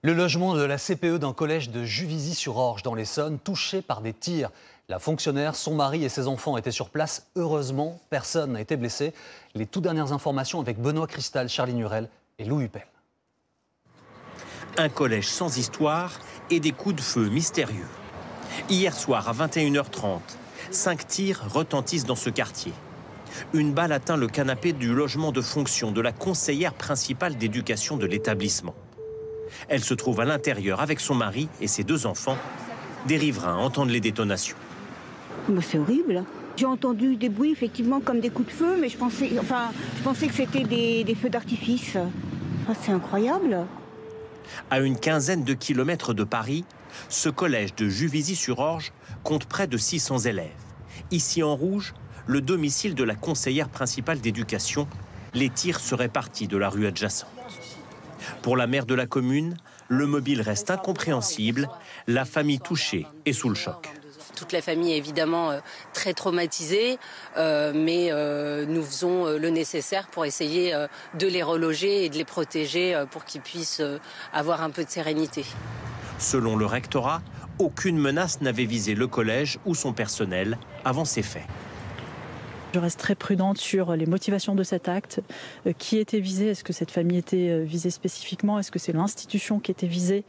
Le logement de la CPE d'un collège de Juvisy-sur-Orge dans l'Essonne, touché par des tirs. La fonctionnaire, son mari et ses enfants étaient sur place. Heureusement, personne n'a été blessé. Les toutes dernières informations avec Benoît Cristal, Charlie Nurel et Lou Huppel. Un collège sans histoire et des coups de feu mystérieux. Hier soir à 21h30, 5 tirs retentissent dans ce quartier. Une balle atteint le canapé du logement de fonction de la conseillère principale d'éducation de l'établissement. Elle se trouve à l'intérieur avec son mari et ses 2 enfants. Des riverains entendent les détonations. C'est horrible. J'ai entendu des bruits effectivement comme des coups de feu, mais je pensais que c'était des feux d'artifice. C'est incroyable. À une quinzaine de kilomètres de Paris, ce collège de Juvisy-sur-Orge compte près de 600 élèves. Ici en rouge, le domicile de la conseillère principale d'éducation. Les tirs seraient partis de la rue adjacente. Pour la maire de la commune, le mobile reste incompréhensible. La famille touchée est sous le choc. Toute la famille est évidemment très traumatisée, mais nous faisons le nécessaire pour essayer de les reloger et de les protéger pour qu'ils puissent avoir un peu de sérénité. Selon le rectorat, aucune menace n'avait visé le collège ou son personnel avant ces faits. Je reste très prudente sur les motivations de cet acte. Qui était visé? Est-ce que cette famille était visée spécifiquement? Est-ce que c'est l'institution qui était visée?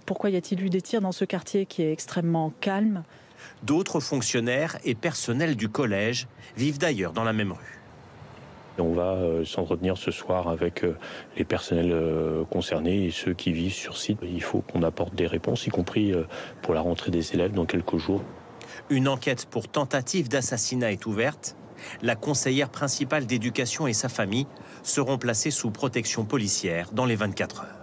Pourquoi y a-t-il eu des tirs dans ce quartier qui est extrêmement calme? D'autres fonctionnaires et personnels du collège vivent d'ailleurs dans la même rue. On va s'entretenir ce soir avec les personnels concernés et ceux qui vivent sur site. Il faut qu'on apporte des réponses, y compris pour la rentrée des élèves dans quelques jours. Une enquête pour tentative d'assassinat est ouverte. La conseillère principale d'éducation et sa famille seront placées sous protection policière dans les 24 heures.